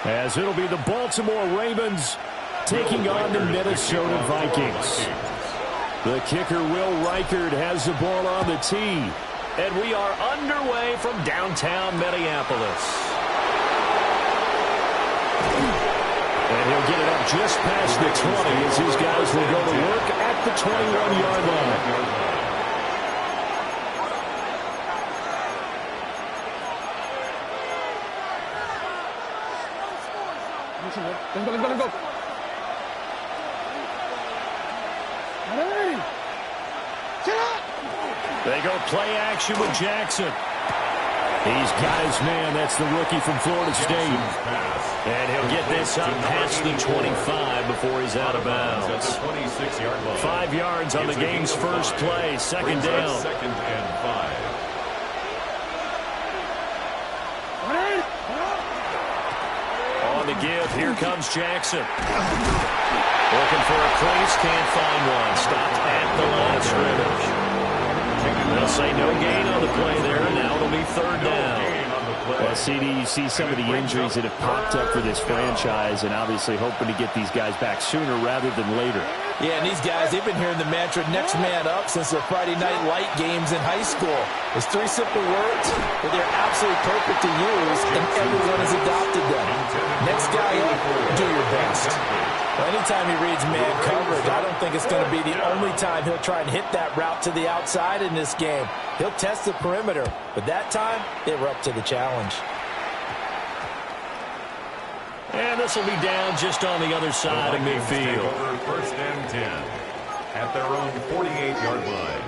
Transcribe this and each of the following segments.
As it'll be the Baltimore Ravens taking on the Minnesota Vikings. The kicker, Will Reichard, has the ball on the tee. And we are underway from downtown Minneapolis. And he'll get it up just past the 20 as his guys will go to work at the 21-yard line. Let's go. They go play action with Jackson. He's got his man. That's the rookie from Florida State. And he'll get this up past the 25 before he's out of bounds. 5 yards on the game's first play. Second down. Second and 5. On the give, here comes Jackson. Looking for a place, can't find one. Stopped at the line of scrimmage. They'll say no gain on the play there, and now it'll be third down. Well, CD, you see some of the injuries that have popped up for this franchise, and obviously hoping to get these guys back sooner rather than later. Yeah, and these guys, they've been hearing the mantra, next man up, since their Friday night light games in high school. It's 3 simple words, but they're absolutely perfect to use, and everyone has adopted them. Next guy up, do your best. Well, anytime he reads man coverage, I don't think it's going to be the only time he'll try and hit that route to the outside in this game. He'll test the perimeter, but that time, they were up to the challenge. And this will be down just on the other side of midfield. First and 10 at their own 48-yard line.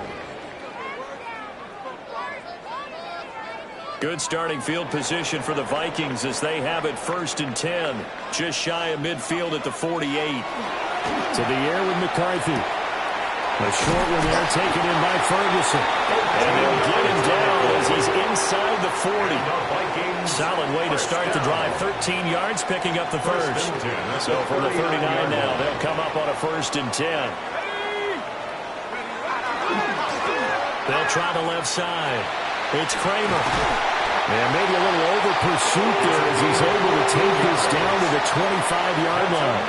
Good starting field position for the Vikings as they have it first and 10. Just shy of midfield at the 48. To the air with McCarthy. A short one there taken in by Ferguson. And they'll get him down as he's inside the 40. Solid way to start the drive. 13 yards, picking up the first. So from the 39 now, they'll come up on a first and 10. They'll try the left side. It's Kramer. And maybe a little over pursuit there as he's able to take this down to the 25-yard line.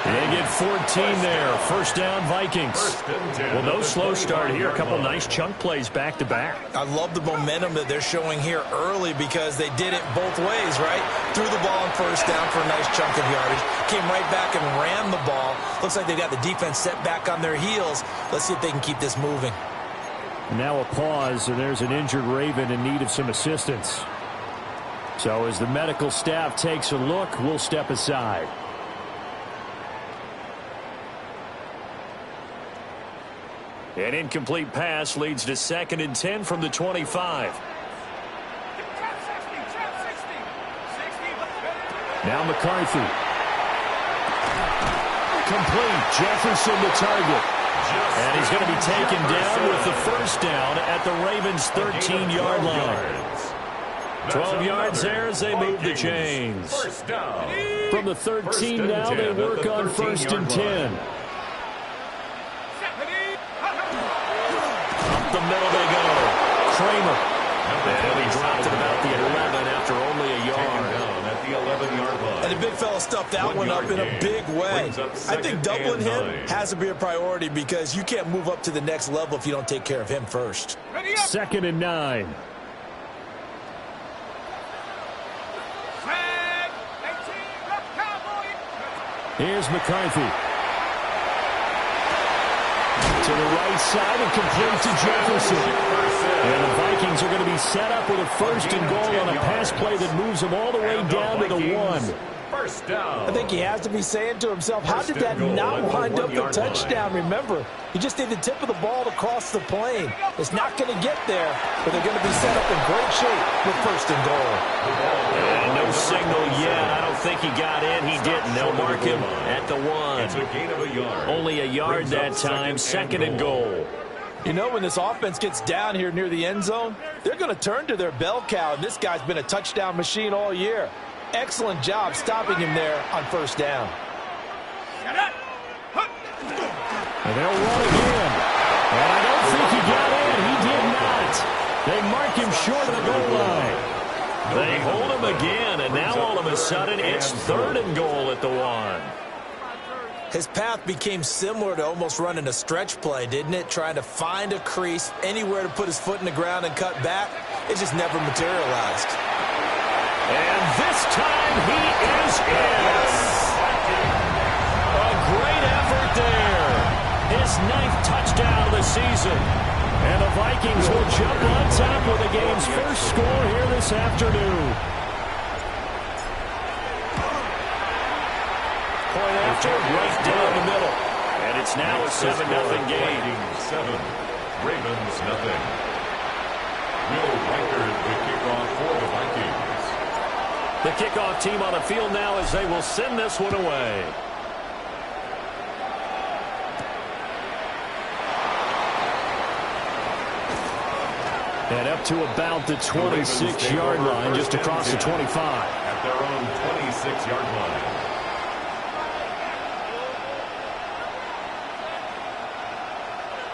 They get 14 there. First down, Vikings. Well, no slow start here. A couple nice chunk plays back-to-back. I love the momentum that they're showing here early because they did it both ways, right? Threw the ball on first down for a nice chunk of yardage. Came right back and ran the ball. Looks like they've got the defense set back on their heels. Let's see if they can keep this moving. Now a pause, and there's an injured Raven in need of some assistance. So as the medical staff takes a look, we'll step aside. An incomplete pass leads to second and 10 from the 25. Now McCarthy. Complete. Jefferson the target. And he's going to be taken down with the first down at the Ravens' 13-yard line. 12 yards there as they move the chains. From the 13 now, they work on first and 10. Up the middle they go. Kramer. And he'll be dropped at about the 11 after only a yard. At the 11-yard line. And the big fella stuffed that one up in a big way. I think doubling him has to be a priority because you can't move up to the next level if you don't take care of him first. Second and 9. Here's McCarthy. To the right side and complete to Jefferson. And the Vikings are going to be set up with a first and goal on a pass play that moves them all the way down to the 1. First down. I think he has to be saying to himself, how did that not wind up the touchdown? Remember, he just did the tip of the ball to cross the plane. It's not going to get there, but they're going to be set up in great shape with first and goal. And no signal yet. I don't think he got in. He didn't. They'll mark him at the 1. It's a gain of a yard. Only a yard that time. Second and goal. You know, when this offense gets down here near the end zone, they're going to turn to their bell cow, and this guy's been a touchdown machine all year. Excellent job stopping him there on first down. And they'll run again. And I don't think he got in. He did not. They mark him short of the goal line. They hold him again, and now all of a sudden it's 3rd and goal at the 1. His path became similar to almost running a stretch play, didn't it? Trying to find a crease, anywhere to put his foot in the ground and cut back. It just never materialized. And this time he is in. A great effort there. His 9th touchdown of the season. And the Vikings will jump on top with the game's first score here this afternoon. Point after, right down the middle. And it's now a 7-0 game. 7, Ravens nothing. Will Riker the kickoff for the Vikings. The kickoff team on the field now as they will send this one away. And up to about the 26-yard line, just across the 25. At their own 26-yard line.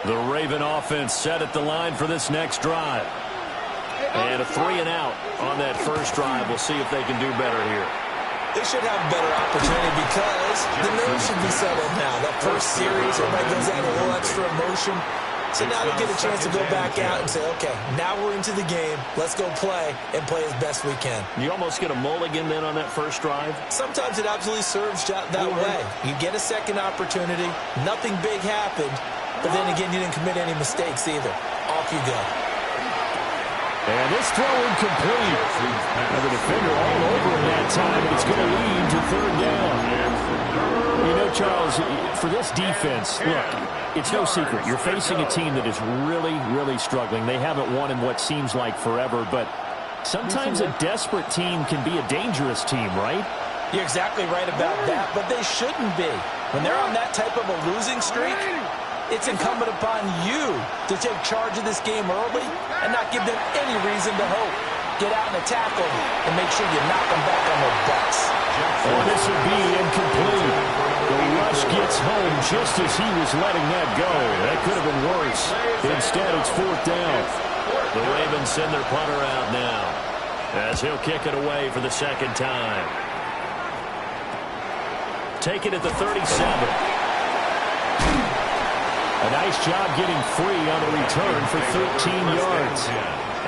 The Raven offense set at the line for this next drive. And a 3-and-out on that first drive. We'll see if they can do better here. They should have a better opportunity because the nerves should be settled now. That first series, everybody goes out a little extra emotion. So now they get a chance to go back out and say, okay, now we're into the game. Let's go play and play as best we can. You almost get a mulligan then on that first drive? Sometimes it absolutely serves that way. You get a second opportunity. Nothing big happened. But then again, you didn't commit any mistakes either. Off you go. And this throw incomplete. And the defender all over him that time, and it's going to lead to 3rd down. You know, Charles, for this defense, look, it's no secret. You're facing a team that is really, really struggling. They haven't won in what seems like forever, but sometimes a desperate team can be a dangerous team, right? You're exactly right about that, but they shouldn't be. When they're on that type of a losing streak, it's incumbent upon you to take charge of this game early and not give them any reason to hope. Get out and attack them and make sure you knock them back on their butts. Oh, this will be incomplete. The rush gets home just as he was letting that go. That could have been worse. Instead, it's 4th down. The Ravens send their punter out now as he'll kick it away for the 2nd time. Take it at the 37. A nice job getting free on the return for 13 yards.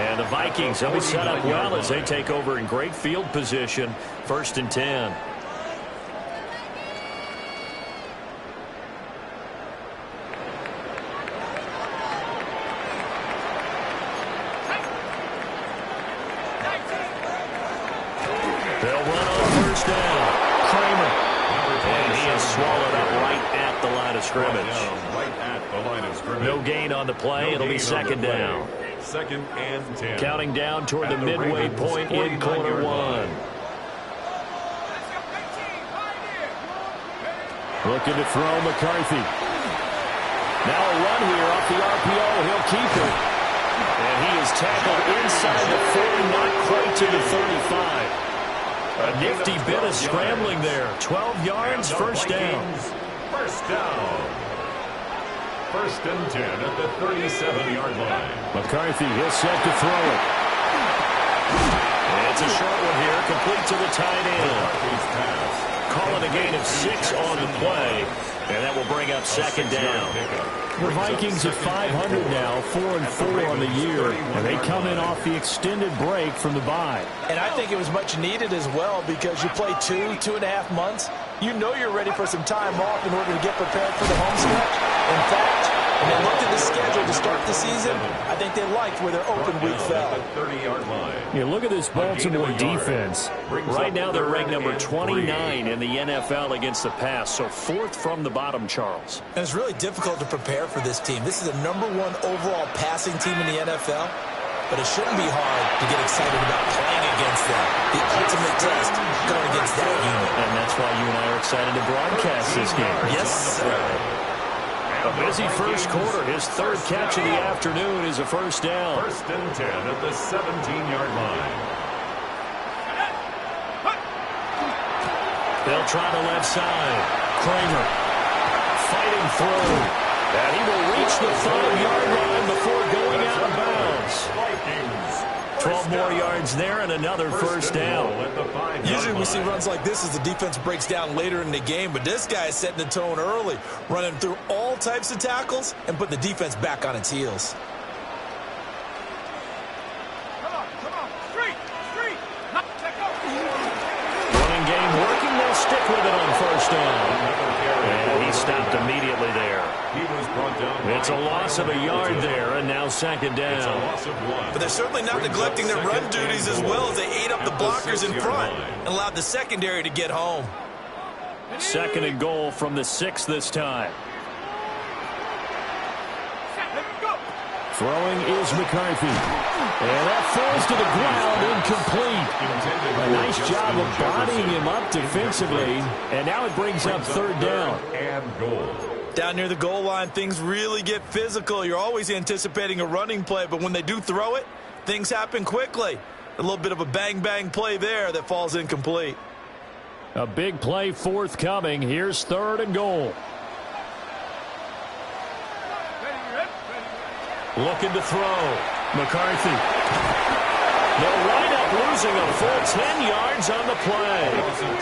And the Vikings will be set up well as they take over in great field position. 1st and 10. They'll run on 1st down. Kramer. And he is swallowed up right at the line of scrimmage. No gain on the play. It'll be 2nd down. 2nd and 10. Counting down toward the midway point in quarter 1. Looking to throw McCarthy. Now a run here off the RPO. He'll keep it. And he is tackled inside the 40, not quite to the 35. A nifty bit of scrambling there. 12 yards, 1st down. 1st down. 1st and 10 at the 37-yard line. McCarthy, he'll set to throw it. It's a short one here, complete to the tight end. Calling a gain of 6 on the play, and that will bring up 2nd down. The Vikings at 500 now, 4-4 on the year, and they come in off the extended break from the bye. And I think it was much needed as well because you play 2.5 months. You know you're ready for some time off in order to get prepared for the home stretch. In fact, when they looked at the schedule to start the season, I think they liked where their open week fell. 30-yard line. Yeah, look at this Baltimore defense. Right now they're ranked number 29 in the NFL against the pass, so 4th from the bottom, Charles. And it's really difficult to prepare for this team. This is the #1 overall passing team in the NFL, but it shouldn't be hard to get excited about playing against them. The ultimate test going against that unit. And that's why you and I are excited to broadcast this game. Yes, sir. A busy first quarter. His 3rd catch of the afternoon is a 1st down. 1st and 10 at the 17-yard line. They'll try the left side. Kramer fighting through. And he will reach the 5-yard line before going out of bounds. Vikings 12 more yards there and another first down. Usually we see runs like this as the defense breaks down later in the game, but this guy is setting the tone early, running through all types of tackles and putting the defense back on its heels. Running game working. They'll stick with it on first down. And he stopped immediately there. It's a loss of a yard there, and now second down. But they're certainly not neglecting their run duties as well as they ate up the blockers in front and allowed the secondary to get home. Second and goal from the 6 this time. Throwing is McCarthy. And that falls to the ground, incomplete. A nice job of bodying him up defensively. And now it brings up third down. And goal. Down near the goal line, things really get physical. You're always anticipating a running play, but when they do throw it, things happen quickly. A little bit of a bang-bang play there that falls incomplete. A big play forthcoming. Here's third and goal. Looking to throw. McCarthy. They'll wind up losing a full 10 yards on the play.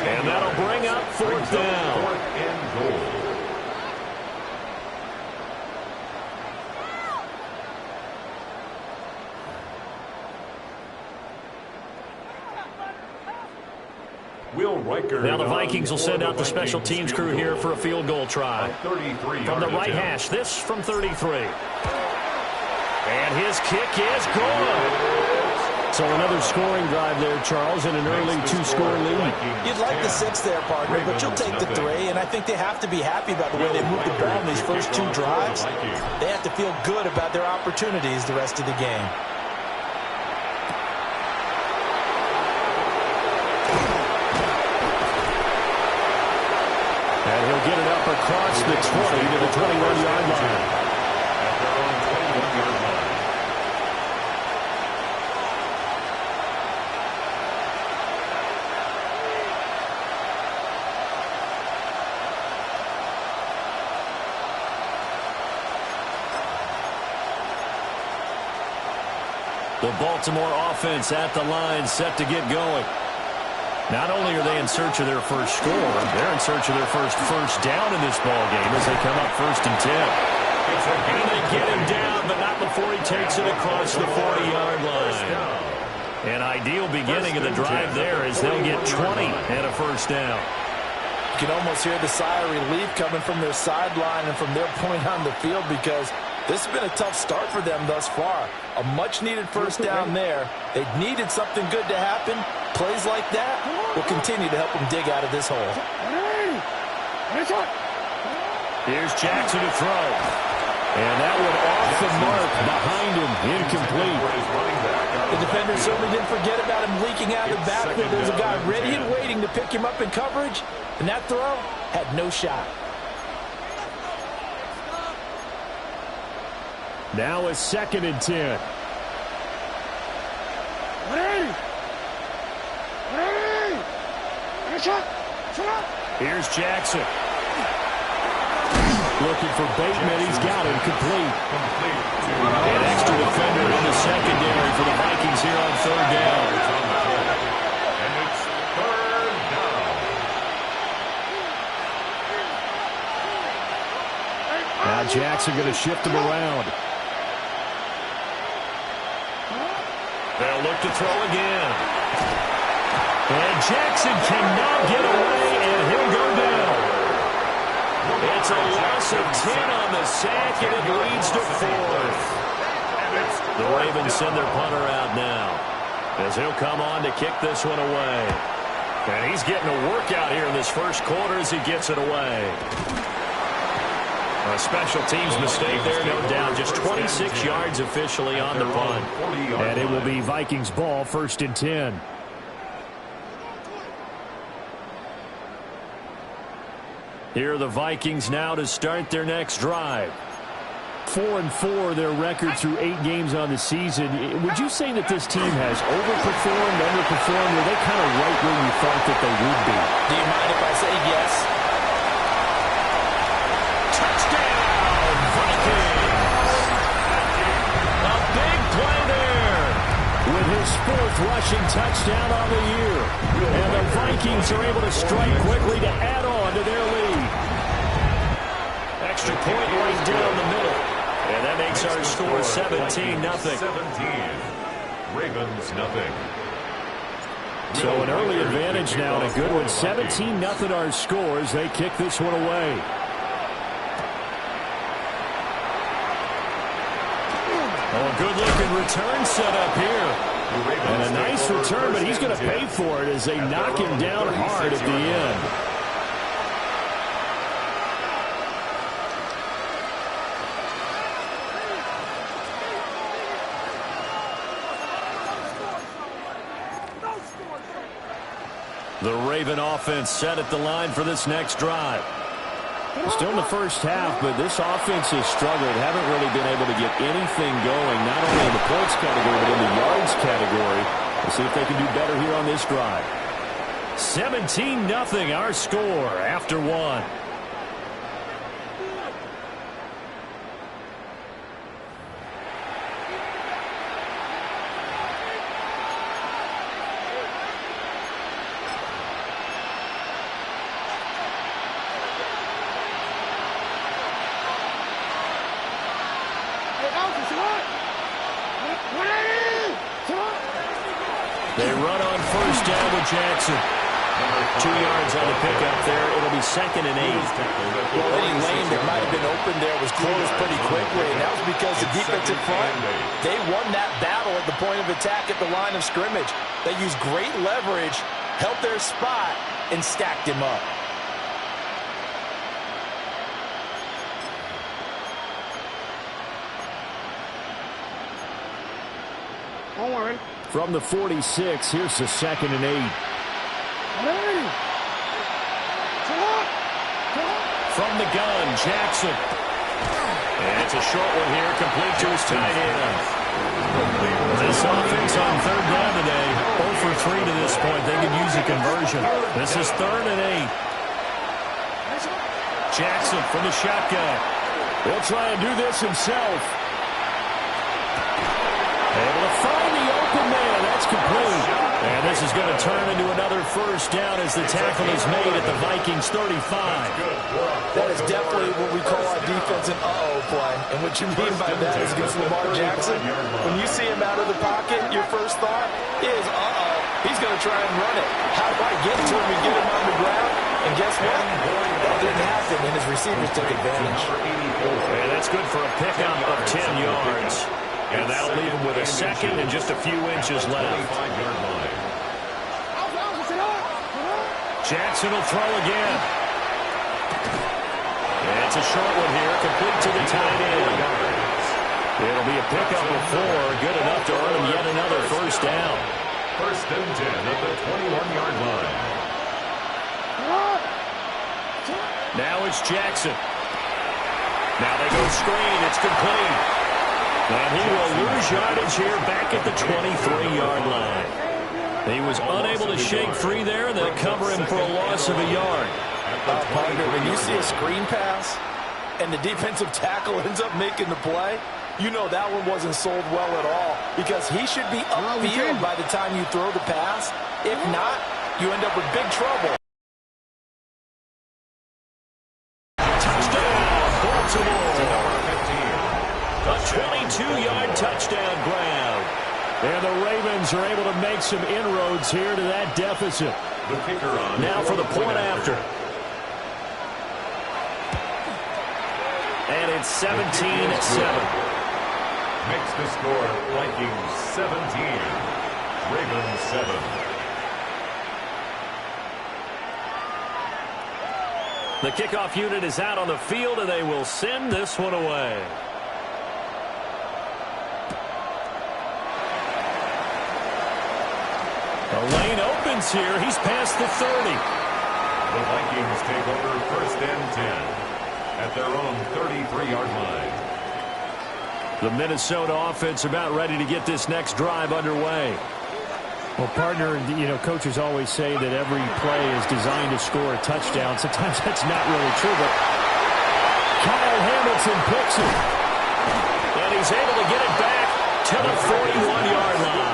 And that'll bring up fourth down. Now the Vikings will send out the special teams crew here for a field goal try. From the right hash, this from 33. And his kick is good. So another scoring drive there, Charles, and an early 2-score lead. You'd like the 6 there, partner, but you'll take the 3, and I think they have to be happy about the way they moved the ball in these first 2 drives. They have to feel good about their opportunities the rest of the game. And he'll get it up across the 20 to the 21-yard line. The Baltimore offense at the line, set to get going. Not only are they in search of their first score, they're in search of their first down in this ball game as they come up 1st and 10. And they get him down, but not before he takes it across the 40-yard line. An ideal beginning of the drive there as they'll get 20 and a first down. You can almost hear the sigh of relief coming from their sideline and from their point on the field because this has been a tough start for them thus far. A much-needed first down there. They needed something good to happen. Plays like that will continue to help them dig out of this hole. Here's Jackson to throw. And that one off the mark behind him, incomplete. The defender certainly didn't forget about him leaking out of the backfield. There's a guy ready and waiting to pick him up in coverage, and that throw had no shot. Now a 2nd and 10. Here's Jackson. Looking for Bateman. He's got him complete. An extra defender in the secondary for the Vikings here on third down. And it's third down. Now Jackson going to shift him around. They'll look to throw again. And Jackson cannot get away, and he'll go down. It's a loss of 10 on the sack, and it leads to 4th. The Ravens send their punter out now as he'll come on to kick this one away. And he's getting a workout here in this first quarter as he gets it away. A special teams mistake there, no doubt. Just 26 yards officially on the punt. And it will be Vikings ball, 1st and 10. Here are the Vikings now to start their next drive. 4-4 their record through 8 games on the season. Would you say that this team has overperformed, underperformed, or are they kind of right where you thought that they would be? Do you mind if I say yes? Touchdown, Vikings! A big play there. With his his 4th rushing touchdown on the year. And the Vikings are able to strike quickly to add on to their lead. Extra point right down the middle. And that makes our score 17-0. 17. Ravens nothing. So an early advantage now and a good one. 17-0 our score as they kick this one away. Oh, good-looking return set up here. And a nice return, but he's going to pay for it as they knock him down hard at the end. The Raven offense set at the line for this next drive. Still in the first half, but this offense has struggled. Haven't really been able to get anything going, not only in the points category, but in the yards category. We'll see if they can do better here on this drive. 17-0 our score after one. They run on first down with Jackson. 2 yards on the pickup there. It'll be 2nd and 8. Well, any lane that might have been open there was closed pretty quickly, and that was because the defensive front, they won that battle at the point of attack at the line of scrimmage. They used great leverage, held their spot, and stacked him up. Don't worry. From the 46, here's the 2nd and 8. From the gun, Jackson. And it's a short one here, complete to his tight end. This offense on 3rd down today, 0 for 3 to this point. They could use a conversion. This is 3rd and 8. Jackson from the shotgun. He'll try and do this himself. Able to find the open man. That's complete. And this is going to turn into another first down as the tackle is made at the Vikings 35. That is definitely what we call our defense an uh-oh play. And what you mean by that is against Lamar Jackson. When you see him out of the pocket, your first thought is, uh-oh, he's going to try and run it. How do I get to him and get him on the ground? And guess what? That didn't happen, and his receivers took advantage. And that's good for a pickup of 10 yards. And that'll leave him with a 2nd and just a few inches left. Jackson will throw again. And it's a short one here, complete to the tight end. It'll be a pickup of 4, good enough to earn him yet another first down. 1st and 10 at the 21-yard line. Now it's Jackson. Now they go screen, it's complete. And he will lose yardage here back at the 23-yard line. He was unable to shake free there, and they'll cover him for a loss of a yard. Partner, when you see a screen pass and the defensive tackle ends up making the play, you know that one wasn't sold well at all because he should be upfield by the time you throw the pass. If not, you end up with big trouble. Touchdown, Baltimore. A 22-yard touchdown grab. And the Ravens are able to make some inroads here to that deficit. Now for the point after. And it's 17-7. Makes the score Vikings 17, Ravens 7. The kickoff unit is out on the field, and they will send this one away. The lane opens here. He's past the 30. The Vikings take over 1st and 10 at their own 33-yard line. The Minnesota offense about ready to get this next drive underway. Well, partner, you know, coaches always say that every play is designed to score a touchdown. Sometimes that's not really true, but Kyle Hamilton picks it. And he's able to get it back to the 41-yard line.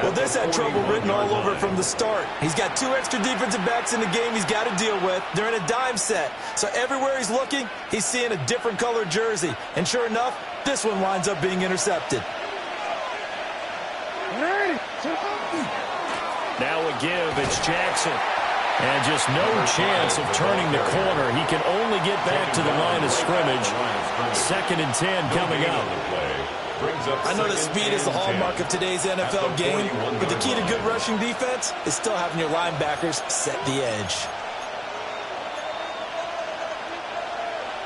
Well, this had trouble written all over it from the start. He's got 2 extra defensive backs in the game he's got to deal with. They're in a dime set. So everywhere he's looking, he's seeing a different colored jersey. And sure enough, this one winds up being intercepted. Now a give, it's Jackson. And just no chance of turning the corner. He can only get back to the line of scrimmage. 2nd and 10 coming up. I know that speed is the hallmark of today's NFL game, but the key to good rushing defense is still having your linebackers set the edge.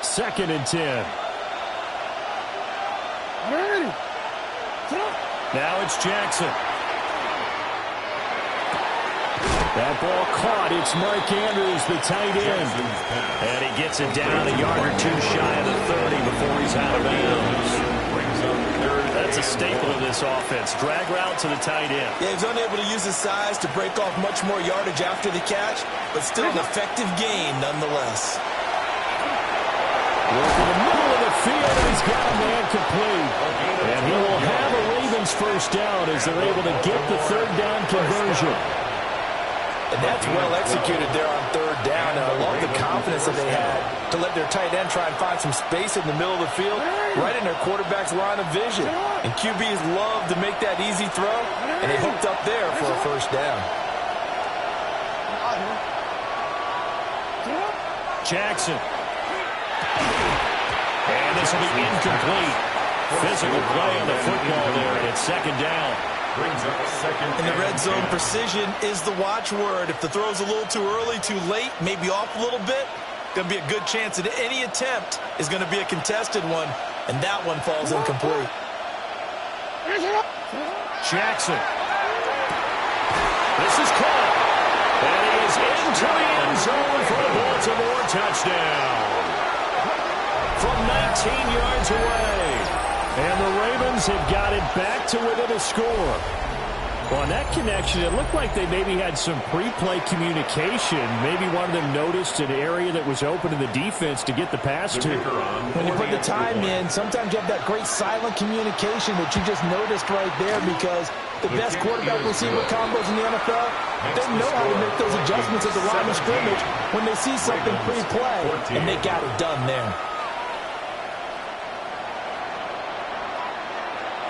2nd and 10. Now it's Jackson. That ball caught. It's Mark Andrews, the tight end. And he gets it down a yard or 2 shy of the 30 before he's out of bounds. That's a staple of this offense. Drag route to the tight end. Yeah, he's unable to use his size to break off much more yardage after the catch, but still an effective gain nonetheless. Work in the middle of the field, and he's got a man complete. And he will have a Ravens first down as they're able to get the 3rd down conversion. And that's well executed there on 3rd down. And I love the confidence that they had to let their tight end try and find some space in the middle of the field, right in their quarterback's line of vision. And QBs love to make that easy throw, and they hooked up there for a first down. Jackson. And this will be incomplete. Physical play on the football there, and it's 2nd down. In the red zone, precision is the watchword. If the throw's a little too early, too late, maybe off a little bit, going to be a good chance that any attempt is going to be a contested one, and that one falls incomplete. Jackson. This is caught. And he is into the end zone for a Baltimore touchdown. From 19 yards away. And the Ravens have got it back to within a score. Well, on that connection, it looked like they maybe had some pre-play communication. Maybe one of them noticed an area that was open in the defense to get the pass to. When you put the time in, sometimes you have that great silent communication that you just noticed right there, because the best quarterback-receiver combos in the NFL, they know how to make those adjustments at the line of scrimmage when they see something pre-play, and they got it done there.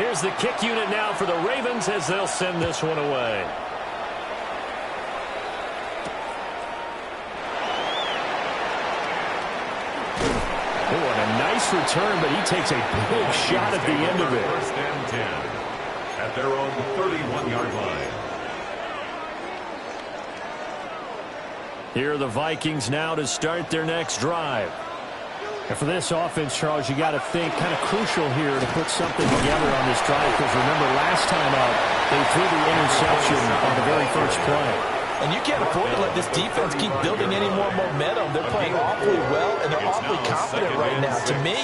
Here's the kick unit now for the Ravens as they'll send this one away. Oh, and a nice return, but he takes a big shot at the end of it. 1st and 10 at their own 31-yard line. Here are the Vikings now to start their next drive. And for this offense, Charles, you got to think kind of crucial here to put something together on this drive, because remember last time out, they threw the interception on the very first play. And you can't afford to let this defense keep building any more momentum. They're playing awfully well, and they're awfully confident right now. To me,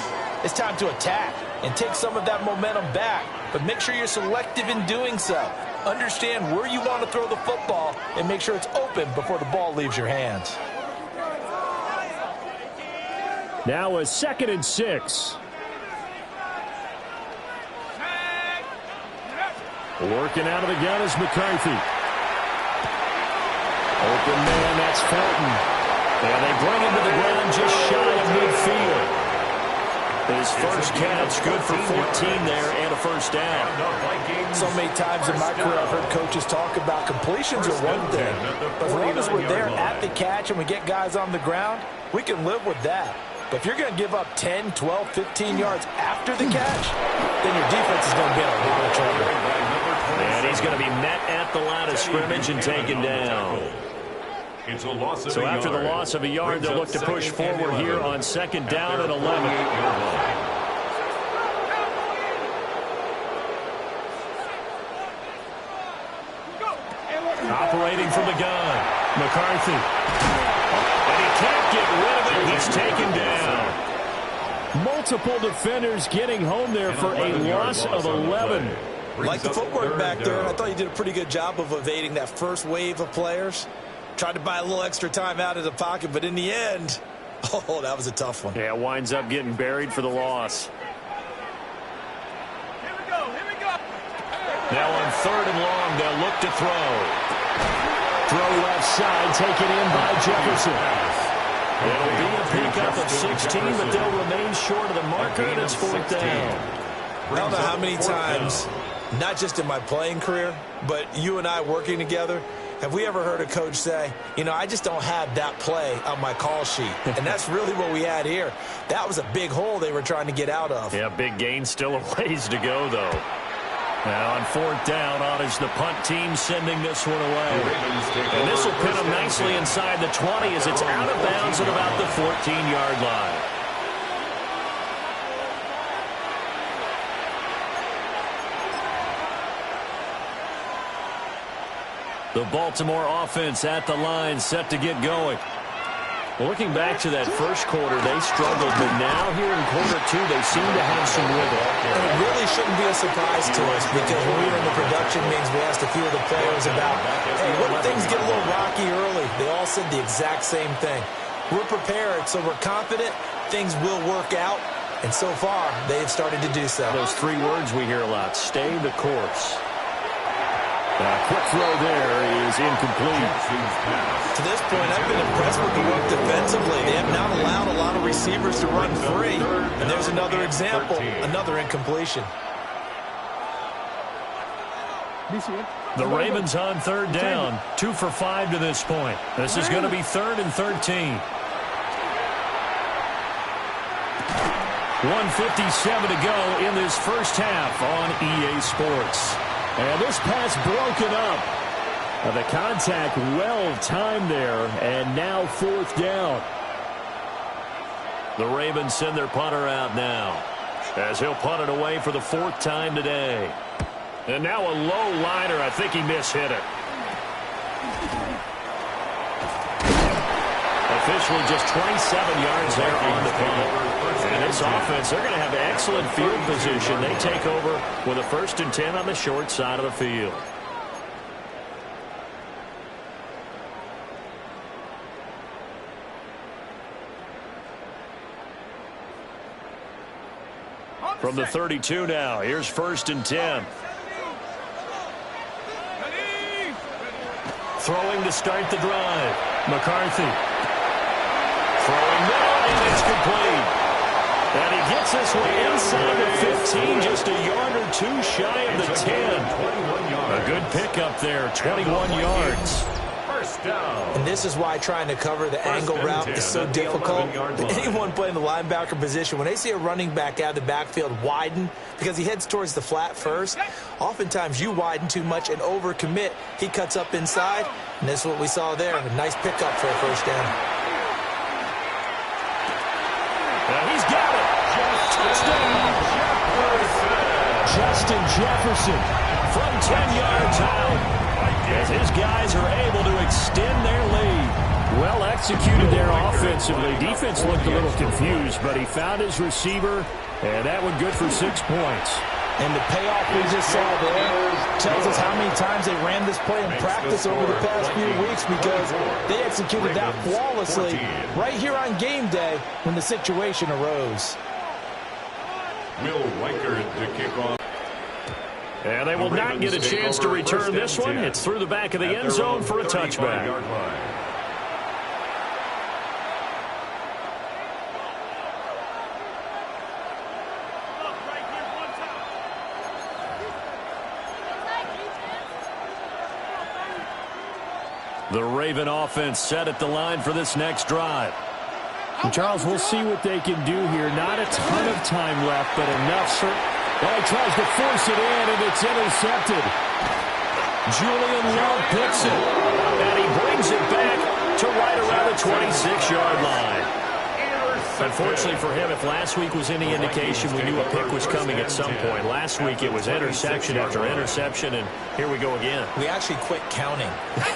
it's time to attack and take some of that momentum back, but make sure you're selective in doing so. Understand where you want to throw the football and make sure it's open before the ball leaves your hands. Now a 2nd and 6. Working out of the gun is McCarthy. Open man, that's Felton. And they bring him to the ground just shy of midfield. His first catch, good for 14 there and a first down. So many times in my career I've heard coaches talk about completions are one thing, but as long as we're there at the catch and we get guys on the ground, we can live with that. But if you're going to give up 10, 12, 15 yards after the catch, then your defense is going to be in a lot of trouble. And he's going to be met at the line of scrimmage and taken down. So after the loss of a yard, they'll look to push forward here on 2nd down and 11. Operating from the gun, McCarthy. And he can't get rid of it. He's taken down. Multiple defenders getting home there for a loss of 11. Like the footwork back there, and I thought you did a pretty good job of evading that first wave of players. Tried to buy a little extra time out of the pocket, but in the end, oh, that was a tough one. Yeah, winds up getting buried for the loss. Now on 3rd and long. They'll look to throw. Throw left side, taken in by Jefferson. It'll be a pickup of 16, but they'll remain short of the marker, and it's 4th down. I don't know how many times, not just in my playing career, but you and I working together, have we ever heard a coach say, you know, I just don't have that play on my call sheet. And that's really what we had here. That was a big hole they were trying to get out of. Yeah, big gain, still a ways to go, though. Now on 4th down, on is the punt team sending this one away. And this will pin them nicely inside the 20 as it's out of bounds at about the 14-yard line. The Baltimore offense at the line, set to get going. Well, looking back to that first quarter, they struggled, but now here in quarter 2, they seem to have some rhythm. And it really shouldn't be a surprise to us because when we were in the production meetings, we asked a few of the players about, hey, what if things get a little rocky early? They all said the exact same thing. We're prepared, so we're confident things will work out. And so far, they've started to do so. Those 3 words we hear a lot, stay the course. Quick throw there is incomplete. To this point, I've been impressed with the work defensively. They have not allowed a lot of receivers to run free. And there's another example, another incompletion. The Ravens on 3rd down, 2 for 5 to this point. This is going to be 3rd and 13. 1:57 to go in this first half on EA Sports. And this pass broken up. The contact well timed there, and now 4th down. The Ravens send their punter out now as he'll punt it away for the 4th time today. And now a low liner. I think he mishit it. Officially just 27 yards there on the punt. And this offense, they're going to have excellent field position. They take over with a 1st and 10 on the short side of the field. From the 32 now, here's 1st and 10. Throwing to start the drive. McCarthy. Throwing middle, and it's complete. And he gets this one inside the 15, just a yard or 2 shy of the 10. A good pickup there, 21 yards. First down. And this is why trying to cover the angle route is so difficult. Anyone playing the linebacker position, when they see a running back out of the backfield widen, because he heads towards the flat first, oftentimes you widen too much and overcommit. He cuts up inside, and this is what we saw there. A nice pickup for a 1st down. Now he's got it. Touchdown. Justin Jefferson from 10 yards out. As his guys are able to extend their lead. Well executed there offensively. Defense looked a little confused, but he found his receiver, and that one good for 6 points. And the payoff we just saw there tells us how many times they ran this play in practice over the past few weeks because they executed that flawlessly right here on game day when the situation arose. Will Reichard to kick off. And they will not get a chance to return this one. It's through the back of the end zone for a touchback. The Raven offense set at the line for this next drive. And Charles, we'll see what they can do here. Not a ton of time left, but enough. Well, he tries to force it in, and it's intercepted. Julian Love picks it, and he brings it back to right around the 26-yard line. Unfortunately for him, if last week was any indication, we knew a pick was coming at some point. Last week it was interception after interception, and here we go again. We actually quit counting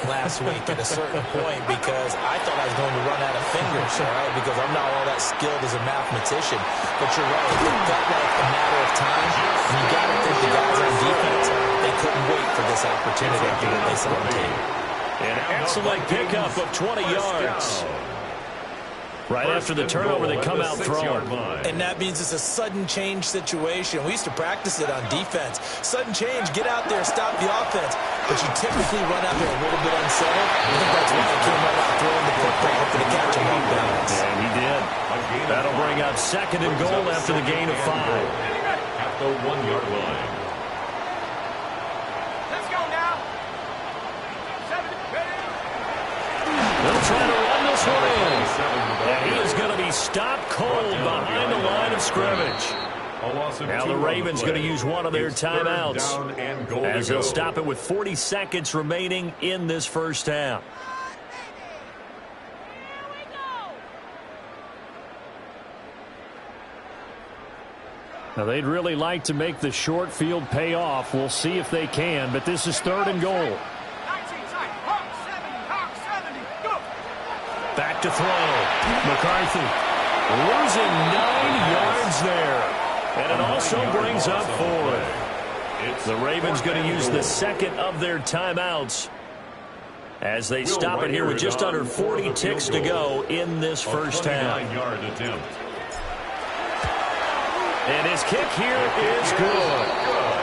last week at a certain point because I thought I was going to run out of fingers, all right, because I'm not all that skilled as a mathematician. But you're right, it felt like a matter of time, and you got to think the guys on defense, they couldn't wait for this opportunity to do what they saw on tape. An excellent pickup of 20 yards. Right after the turnover, they come out throwing. And that means it's a sudden change situation. We used to practice it on defense. Sudden change, get out there, stop the offense. But you typically run out there a little bit unsettled. I think that's why he came right out throwing the football, hoping to catch him off balance. And he did. That'll bring up 2nd and goal after the gain of 5. At the 1-yard line. Let's go now. They'll try to run this one in. And he is going to be stopped cold behind the line of scrimmage. Now the Ravens going to use one of their timeouts as they'll stop it with 40 seconds remaining in this first half. Now they'd really like to make the short field pay off. We'll see if they can, but this is 3rd and goal. Back to throw. McCarthy losing 9 yards there. And it also brings up 4. The Ravens going to use the 2nd of their timeouts as they stop it here with just under 40 ticks to go in this first half. And his kick here is good.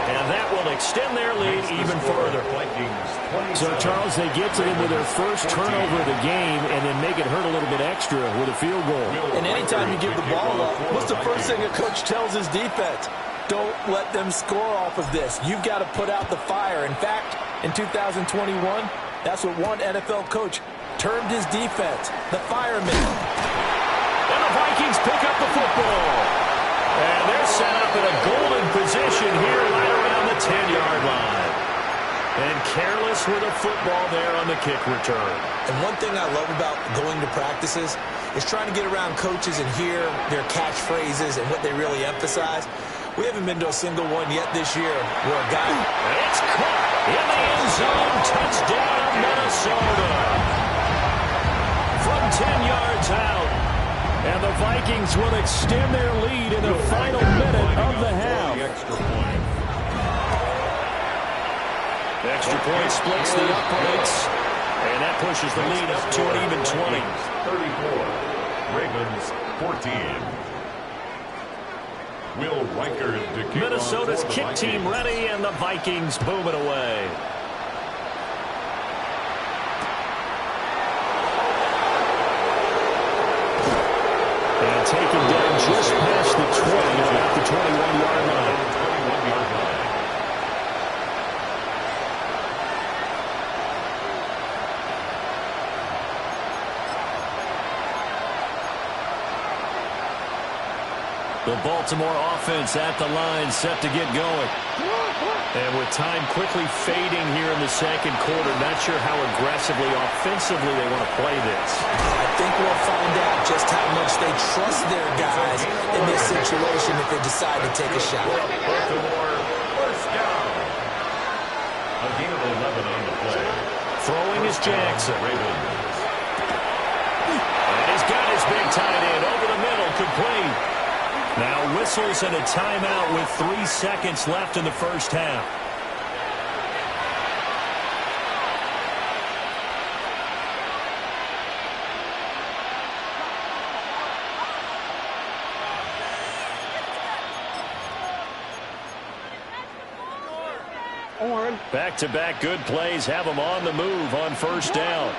And that will extend their lead even further. So, Charles, they get to them with their first turnover of the game and then make it hurt a little bit extra with a field goal. And anytime you give the ball up, what's the first thing a coach tells his defense? Don't let them score off of this. You've got to put out the fire. In fact, in 2021, that's what one NFL coach termed his defense, the firemen. And the Vikings pick up the football. And they're set up in a golden position here right around the 10-yard line. And careless with a football there on the kick return. And one thing I love about going to practices is trying to get around coaches and hear their catchphrases and what they really emphasize. We haven't been to a single one yet this year where a guy... It's caught in the end zone. Touchdown, Minnesota. From 10 yards out. And the Vikings will extend their lead in the final minute of the half. Extra point splits the uprights. And that pushes the lead up to an even 20. 34. Ravens 14. Will Reichard to kick Minnesota's kick team ready, and the Vikings boom it away. And taken down just past the 20, about the 21-yard line. The Baltimore offense at the line, set to get going. And with time quickly fading here in the second quarter, not sure how aggressively, offensively they want to play this. I think we'll find out just how much they trust their guys in this situation if they decide to take a shot. Baltimore first down. A gain of 11 on the play. Throwing is Jackson. And he's got his big tight end over the middle, complete. Now whistles and a timeout with 3 seconds left in the first half. Back-to-back good plays have them on the move on first down.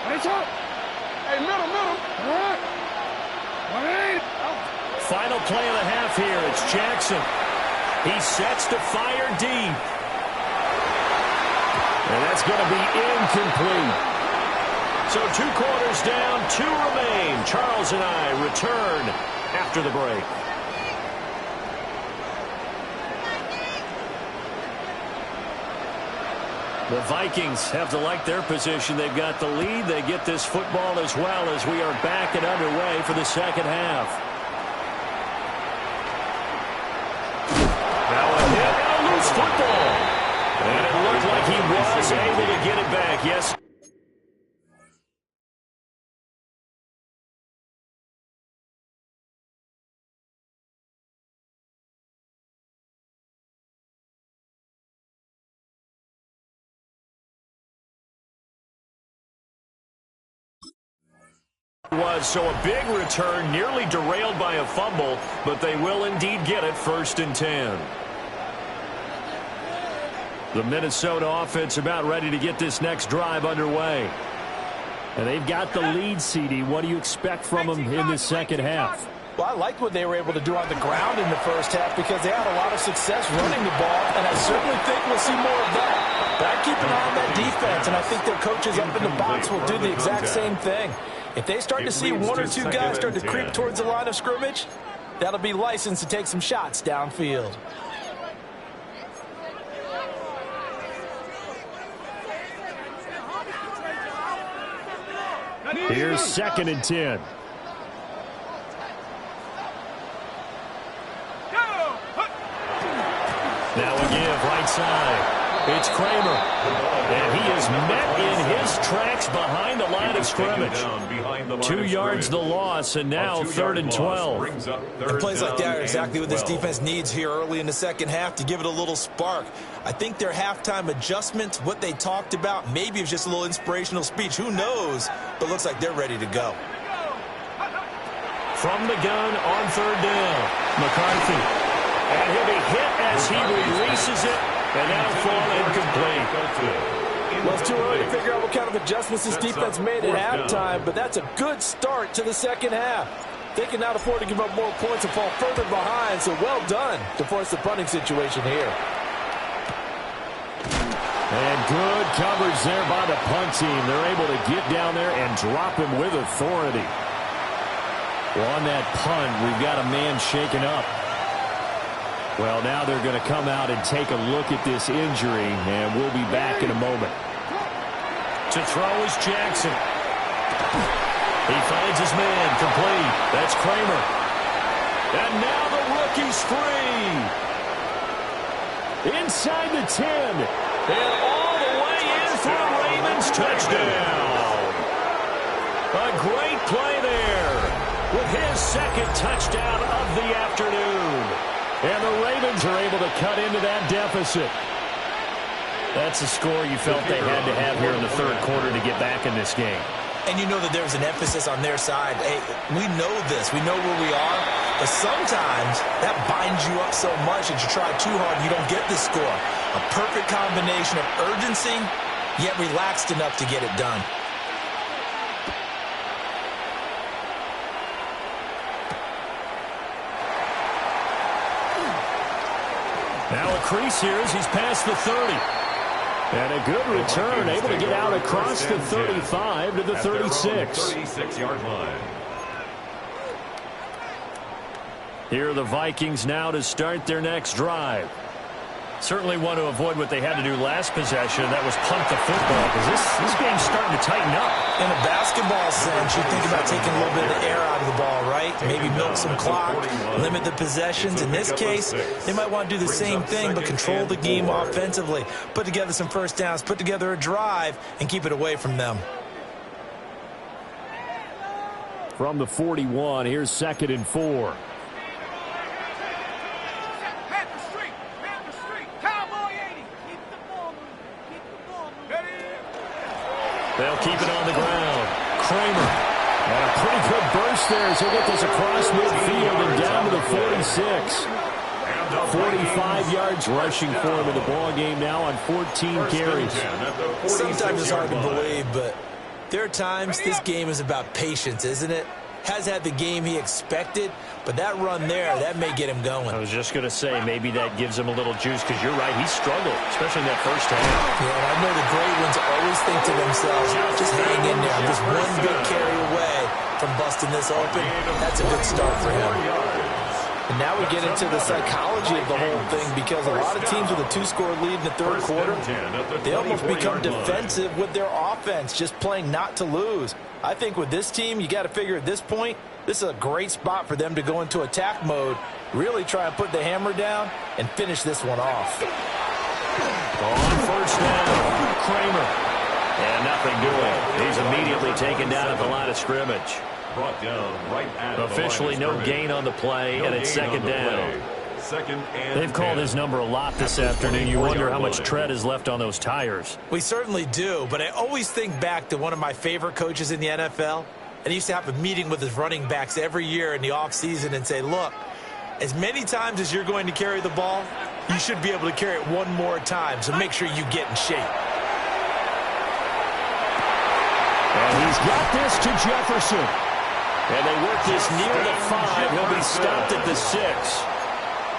Hey, middle. Final play of the half here. It's Jackson. He sets to fire deep. And that's going to be incomplete. So 2 quarters down, 2 remain. Charles and I return after the break. The Vikings have to like their position. They've got the lead. They get this football as well as we are back and underway for the second half. Now a hit and a loose football. And it looked like he was able to get it back. Yes. Was so a big return, nearly derailed by a fumble, but they will indeed get it 1st and 10. The Minnesota offense about ready to get this next drive underway. And they've got the lead, CD. What do you expect from them in the second half? Well, I liked what they were able to do on the ground in the first half because they had a lot of success running the ball, and I certainly think we'll see more of that. But I keep an eye on that defense, and I think their coaches up in the box will do the exact same thing. If they start to see one or two guys start to creep towards the line of scrimmage, that'll be licensed to take some shots downfield. Here's 2nd and 10. Now a give right side. It's Kramer. And he is met in his tracks behind the line of scrimmage. 2 yards the loss, and now 3rd and 12. And plays like that are exactly what this defense needs here early in the second half to give it a little spark. I think their halftime adjustments, what they talked about, maybe it was just a little inspirational speech. Who knows? But looks like they're ready to go. From the gun on 3rd down, McCarthy. And he'll be hit as he releases it, and now fall incomplete. Well, it's too early to figure out what kind of adjustments this defense made at halftime, but that's a good start to the second half. They can now afford to give up more points and fall further behind, so well done to force the punting situation here. And good coverage there by the punt team. They're able to get down there and drop him with authority. Well, on that punt, we've got a man shaken up. Well, now they're going to come out and take a look at this injury, and we'll be back in a moment. To throw is Jackson. He finds his man complete. That's Kramer. And now the rookie's free. Inside the 10. And all the way in for a Ravens touchdown. A great play there with his 2nd touchdown of the afternoon. And the Ravens are able to cut into that deficit. That's a score you felt they had to have here in the 3rd quarter to get back in this game. And you know that there's an emphasis on their side. Hey, we know this. We know where we are. But sometimes that binds you up so much that you try too hard and you don't get the score. A perfect combination of urgency, yet relaxed enough to get it done. Now a crease here as he's past the 30. And a good return, able to get out across the 35 to the 36. 36-yard line. Here are the Vikings now to start their next drive. Certainly want to avoid what they had to do last possession. That was punt the football, because this game's starting to tighten up. In a basketball sense, you think about taking a little bit of the air out of the ball, right? Maybe milk some clock, limit the possessions. In this case, they might want to do the same thing, but control the game offensively. Put together some first downs, put together a drive, and keep it away from them. From the 41, here's 2nd and 4. They'll keep it on the ground. Kramer. And a pretty good burst there as he'll get this across midfield and down to the 46. 45 yards rushing for him in the ball game now on 14 carries. Sometimes it's hard to believe, but there are times this game is about patience, isn't it? Has had the game he expected, but that run there, that may get him going. I was just going to say, maybe that gives him a little juice, because you're right, he struggled, especially in that first half. Yeah, and I know the great ones always think to themselves, just hang in there. I'm just one big carry away from busting this open. That's a good start for him. And now we get into the psychology of the whole thing, because a lot of teams with a 2-score lead in the 3rd quarter, they almost become defensive with their offense, just playing not to lose. I think with this team, you got to figure at this point, this is a great spot for them to go into attack mode, really try and put the hammer down and finish this one off. On first down, Kramer. And nothing doing. He's immediately taken down at the line of scrimmage. Brought down right at Officially no gain on the play, and it's 2nd down. They've called his number a lot this afternoon. You wonder how much tread is left on those tires. We certainly do, but I always think back to one of my favorite coaches in the NFL, and he used to have a meeting with his running backs every year in the offseason and say, look, as many times as you're going to carry the ball, you should be able to carry it one more time, so make sure you get in shape. And he's got this to Jefferson. And they work this near the 5. He'll be stopped at the 6.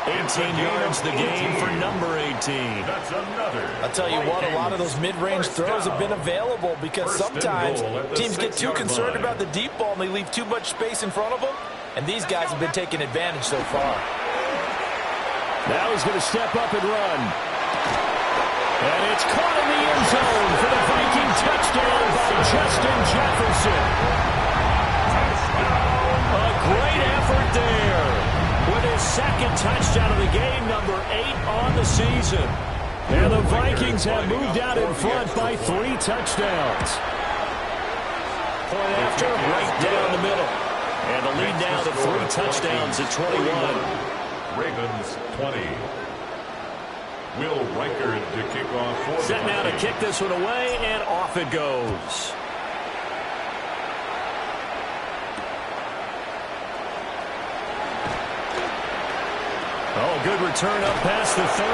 18 yards the game for number 18. That's another. I'll tell you what, a lot of those mid-range throws have been available because sometimes teams get too concerned about the deep ball and they leave too much space in front of them. And these guys have been taking advantage so far. Now he's going to step up and run. And it's caught in the end zone for the Viking touchdown by Justin Jefferson. A great effort there with his second touchdown of the game, number 8 on the season. And the Vikings have moved out in front by 3 touchdowns. Point after, right down the middle. And the lead now to 3 touchdowns at 21. Ravens 20. Will Reichard to kick off for the Set now to Vikings. kick this one away, and off it goes. Oh, good return up past the 30.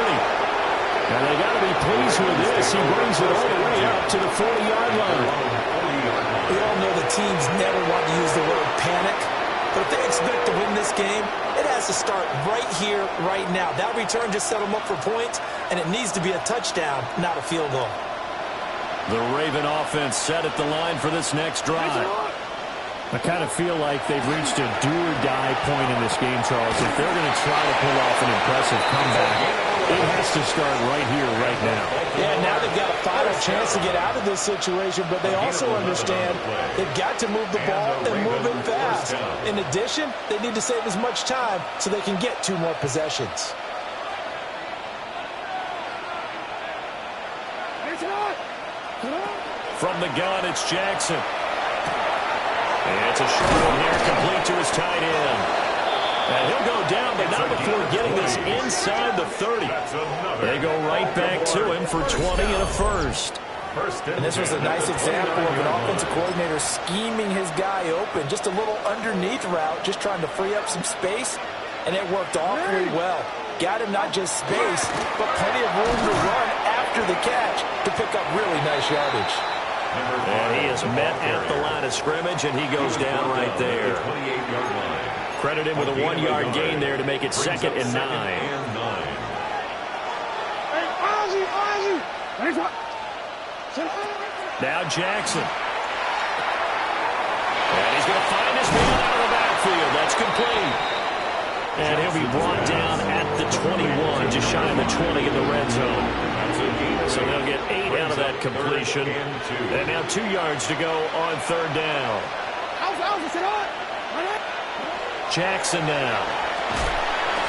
And they got to be pleased with this. He brings it all the way up to the 40-yard line. We all know the teams never want to use the word panic, but if they expect to win this game, it has to start right here, right now. That return just set them up for points, and it needs to be a touchdown, not a field goal. The Raven offense set at the line for this next drive. I kind of feel like they've reached a do-or-die point in this game, Charles. If they're going to try to pull off an impressive comeback, it has to start right here, right now. Yeah, now they've got a final chance to get out of this situation, but they also understand they've got to move the ball and move it fast. In addition, they need to save as much time so they can get 2 more possessions. From the gun, it's Jackson. And it's a short one here, complete to his tight end. And he'll go down, but not before getting this inside the 30. They go right back to him for 20 and a first. And this was a nice example of an offensive coordinator scheming his guy open. Just a little underneath route, just trying to free up some space, and it worked awfully well. Got him not just space, but plenty of room to run after the catch to pick up really nice yardage. And he is met at the line of scrimmage, and he goes down right there. Credit him with a 1-yard gain there to make it 2nd and 9. Now Jackson. And he's going to find his man out of the backfield. That's complete. And he'll be brought down at the 21, just shy of the 20 in the red zone. So they'll get 8 out of that completion. And now 2 yards to go on 3rd down. Jackson now.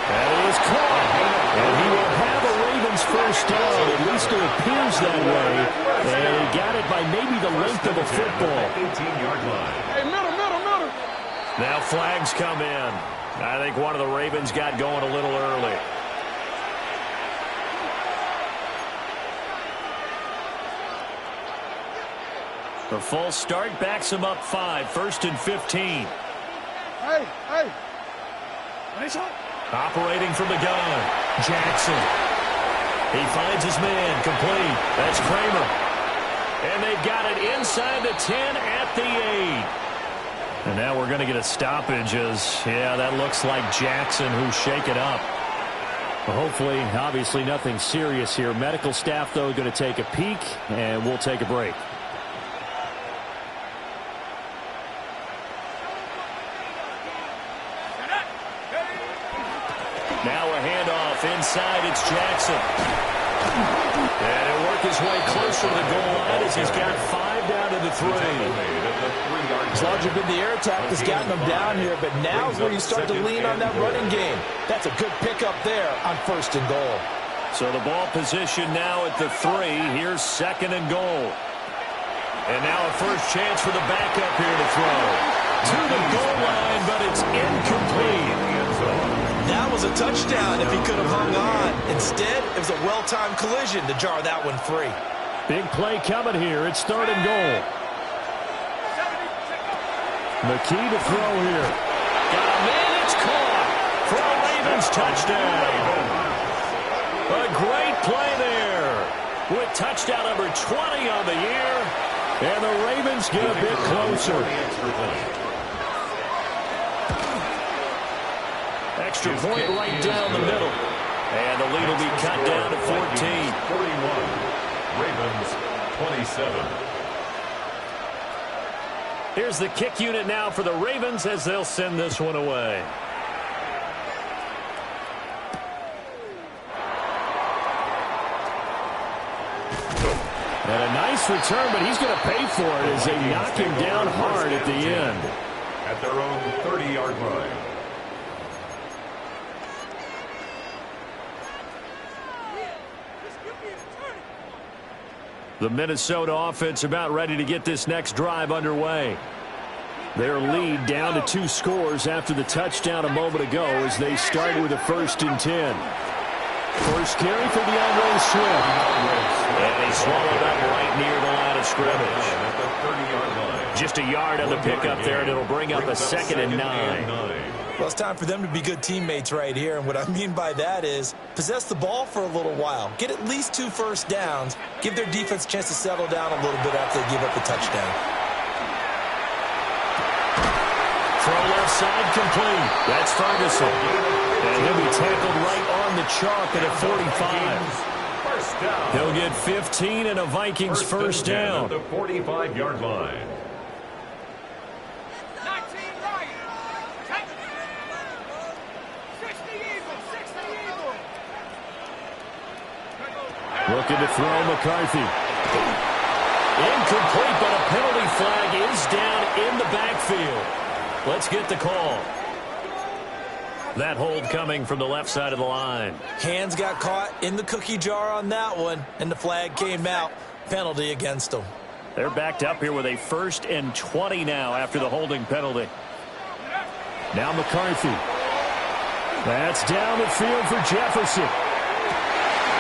That is caught. And he will have a Ravens first down. At least it appears that way. And he got it by maybe the length of a football. 18-yard line. Hey, middle. Now flags come in. I think one of the Ravens got going a little early. The full start backs him up 5, 1st and 15. Hey. Operating from the gun, Jackson. He finds his man, complete. That's Kramer. And they've got it inside the 10 at the 8. And now we're going to get a stoppage as, yeah, that looks like Jackson who's shaken up. Well, hopefully, obviously nothing serious here. Medical staff, though, going to take a peek, and we'll take a break. Now a handoff inside, it's Jackson. And he'll work his way closer to the goal line as he's got 5 down to the 3. As long as the air attack has gotten them down here, but now's where you start to lean on that running game. That's a good pickup there on 1st and goal. So the ball position now at the 3. Here's 2nd and goal. And now a first chance for the backup here to throw. To the goal line, but it's incomplete. That was a touchdown if he could have hung on. Instead, it was a well-timed collision to jar that one free. Big play coming here. It's 3rd and goal. McKee to throw here. Got a man, it's caught for a Ravens touchdown. A great play there with touchdown number 20 on the year. And the Ravens get a bit closer. Extra point right down the middle. And the lead will be cut down to 14. 41. Ravens 27. Here's the kick unit now for the Ravens as they'll send this one away. And a nice return, but he's going to pay for it as they knock him down hard at the end. At their own 30-yard line. The Minnesota offense about ready to get this next drive underway. Their lead down to 2 scores after the touchdown a moment ago as they started with a 1st and 10. First carry for DeAndre Swift. And he swallowed up right near the line of scrimmage. At the 30-yard line. Just a yard on the pickup there, and it'll bring up a 2nd and 9. Well, it's time for them to be good teammates right here. And what I mean by that is possess the ball for a little while. Get at least 2 first downs. Give their defense a chance to settle down a little bit after they give up the touchdown. Throw left side complete. That's Ferguson. And he'll be tackled right on the chalk at a 45. First down. He'll get 15 and a Vikings first down. At the 45-yard line. 19 right. 60 Eagles. 60 Eagles. Looking to throw McCarthy. Incomplete, but a penalty flag is down in the backfield. Let's get the call. That hold coming from the left side of the line. Hands got caught in the cookie jar on that one, and the flag came out. Penalty against them. They're backed up here with a 1st and 20 now after the holding penalty. Now McCarthy. That's down the field for Jefferson.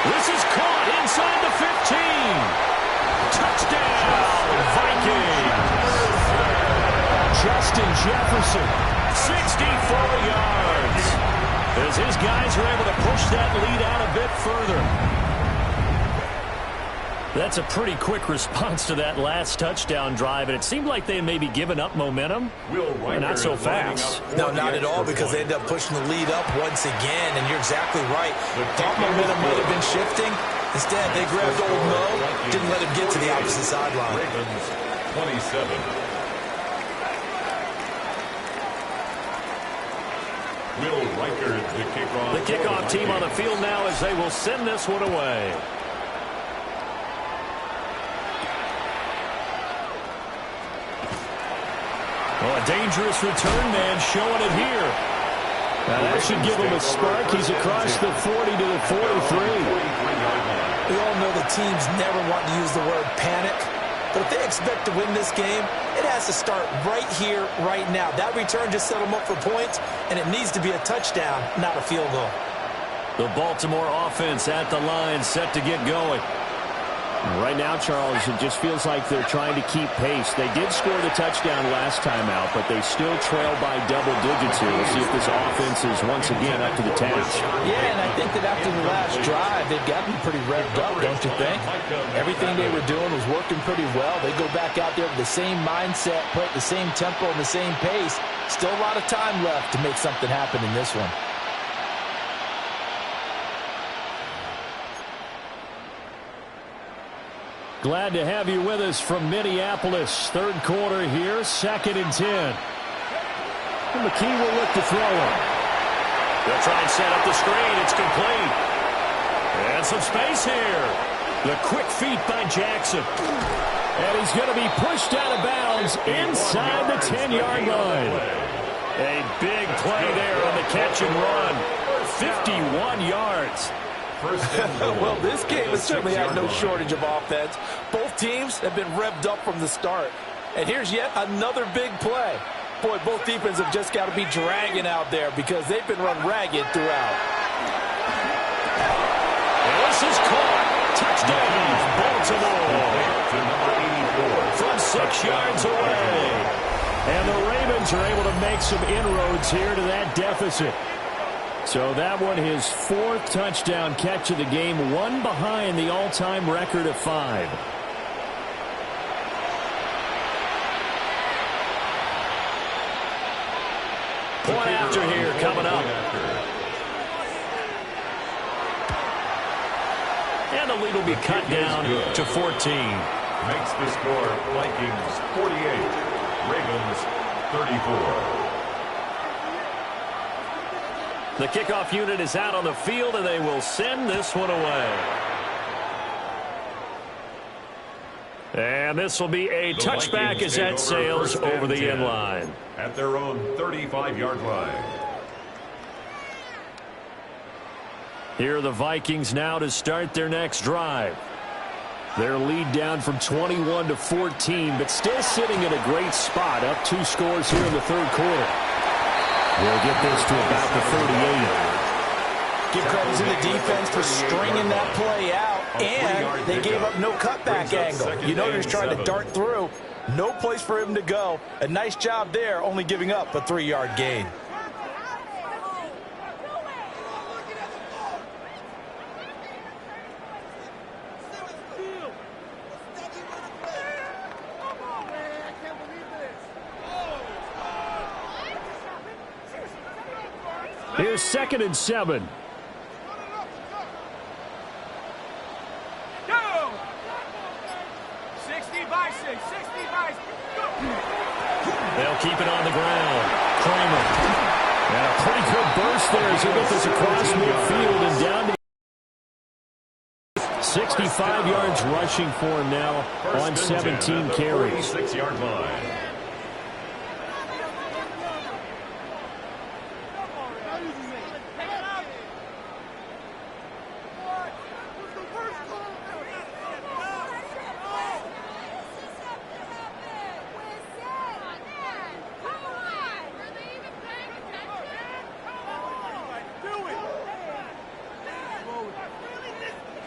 This is caught inside the 15. Touchdown, Vikings. Justin Jefferson, 64 yards. As his guys are able to push that lead out a bit further. That's a pretty quick response to that last touchdown drive, and it seemed like they may be giving up momentum. Not so fast. No, not at all, because they ended up pushing the lead up once again, and you're exactly right. Thought momentum might have been shifting. Instead, they grabbed old Mo, didn't let him get to the opposite sideline. Ravens 27. Will Reichard, the kickoff. The kickoff team on the field now as they will send this one away. Oh, a dangerous return man showing it here. Now that should give him a spark. He's across the 40 to the 43. We all know the teams never want to use the word panic. But if they expect to win this game, it has to start right here, right now. That return just set them up for points, and it needs to be a touchdown, not a field goal. The Baltimore offense at the line, set to get going. Right now, Charles, it just feels like they're trying to keep pace. They did score the touchdown last time out, but they still trail by double digits here. We'll see if this offense is once again up to the task. Yeah, and I think that after the last drive, they've gotten pretty revved up, don't you think? Everything they were doing was working pretty well. They go back out there with the same mindset, play at the same tempo and the same pace. Still a lot of time left to make something happen in this one. Glad to have you with us from Minneapolis. Third quarter here, 2nd and 10. And McKee will look to throw it. They'll try and set up the screen. It's complete. And some space here. The quick feet by Jackson. And he's going to be pushed out of bounds inside the 10-yard line. A big play there on the catch and run. 51 yards. Well, this game has certainly had no shortage of offense. Both teams have been revved up from the start. And here's yet another big play. Boy, both defenses have just got to be dragging out there because they've been run ragged throughout. And this is caught. Touchdown, Baltimore. From 6 yards away. And the Ravens are able to make some inroads here to that deficit. So that one, his 4th touchdown catch of the game, one behind the all-time record of 5. Point after here coming up. And the lead will be cut down to 14. Makes the score Vikings 48, Ravens 34. The kickoff unit is out on the field, and they will send this one away. And this will be a touchback as that sails over the end line. At their own 35-yard line. Here are the Vikings now to start their next drive. Their lead down from 21 to 14, but still sitting in a great spot, up 2 scores here in the 3rd quarter. We'll get this to about the 38. Give credit to the defense for stringing that play out, and they gave up no cutback angle. You know you're trying to dart through. No place for him to go. A nice job there, only giving up a 3-yard gain. Here's 2nd and 7. Go! 60 by 6, 60 by 6. Go! They'll keep it on the ground. Kramer. And a pretty good burst there as he gets this across midfield and down to 65 yards rushing for him now on 17 carries. 46-yard line.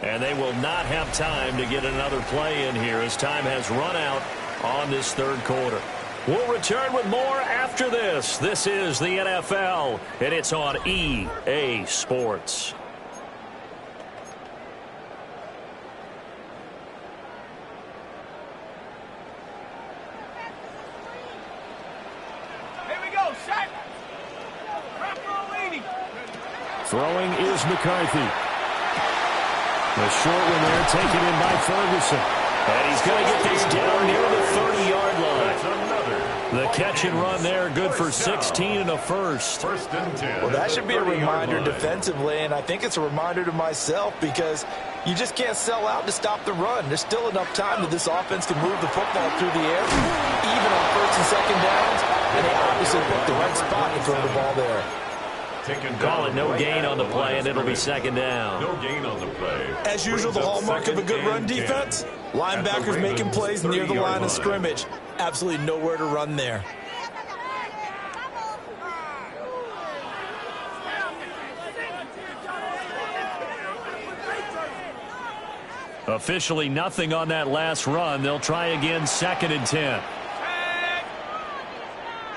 And they will not have time to get another play in here as time has run out on this 3rd quarter. We'll return with more after this. This is the NFL, and it's on EA Sports. Here we go, set. Front row leading. Throwing is McCarthy. The short one there taken in by Ferguson. And he's going to get this down near the 30-yard line. The catch and run there, good for 16 and a first. 1st and 10. Well, that should be a reminder defensively, and I think it's a reminder to myself because you just can't sell out to stop the run. There's still enough time that this offense can move the football through the air, even on 1st and 2nd downs, and they obviously picked the right spot to throw the ball there. Call it no gain on the play, and it'll be 2nd down. No gain on the play. As usual, the hallmark of a good run defense, linebackers making plays near the line of scrimmage. Absolutely nowhere to run there. Officially nothing on that last run. They'll try again 2nd and 10.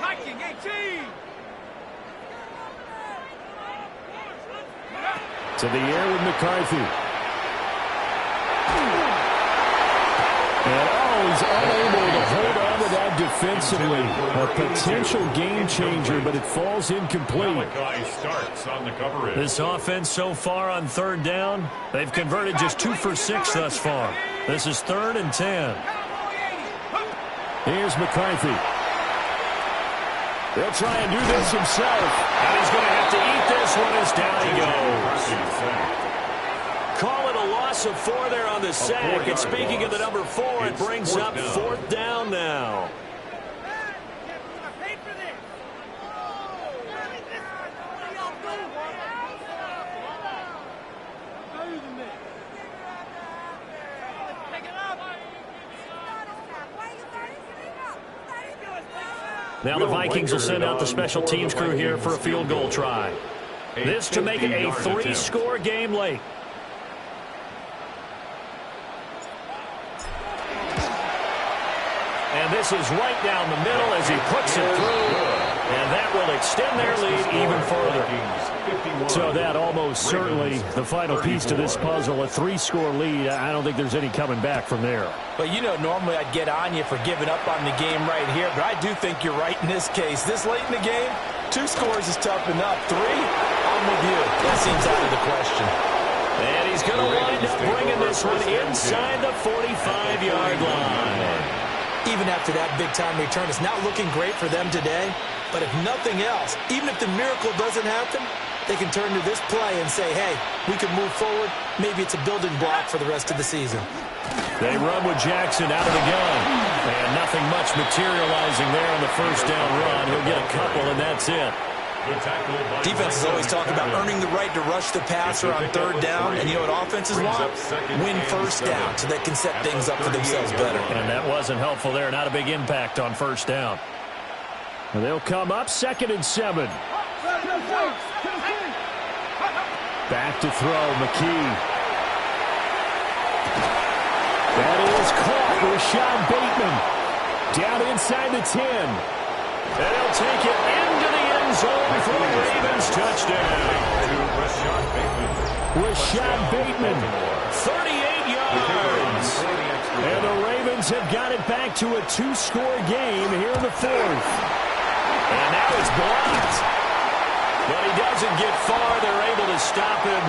Viking 18. To the air with McCarthy. And he's unable to hold on to that defensively. A potential game changer, but it falls incomplete. Starts on the coverage. This offense so far on 3rd down, they've converted just 2 for 6 thus far. This is 3rd and 10. Here's McCarthy. He'll try and do this himself. And he's going to have to eat this one as down he goes. Call it a loss of 4 there on the sack. And speaking of the number 4, it brings up 4th down now. Now the Vikings will send out the special teams crew here for a field goal try. This to make it a 3-score game late. And this is right down the middle as he puts it through. And that will extend their lead even further. So that almost certainly the final piece to this puzzle, a 3-score lead. I don't think there's any coming back from there. Well, you know, normally I'd get on you for giving up on the game right here, but I do think you're right in this case. This late in the game, 2 scores is tough enough. 3, I'm with you. That seems out of the question. And he's going to wind up bringing this one inside the 45-yard line. Even after that big-time return, it's not looking great for them today. But if nothing else, even if the miracle doesn't happen, they can turn to this play and say, hey, we can move forward. Maybe it's a building block for the rest of the season. They run with Jackson out of the gun. And nothing much materializing there on the first down run. He'll get a couple, and that's it. Defenses always talk about earning the right to rush the passer on 3rd down. And you know what offenses want? Win first down so they can set things up for themselves better. And that wasn't helpful there. Not a big impact on first down. And they'll come up 2nd and 7. Back to throw, McKee. That is caught. Rashad Bateman down inside the 10. And he'll take it into the end zone for the Ravens touchdown. Rashad Bateman, 38 yards. And the Ravens have got it back to a 2-score game here in the 4th. And now it's blocked. But he doesn't get far. They're able to stop him.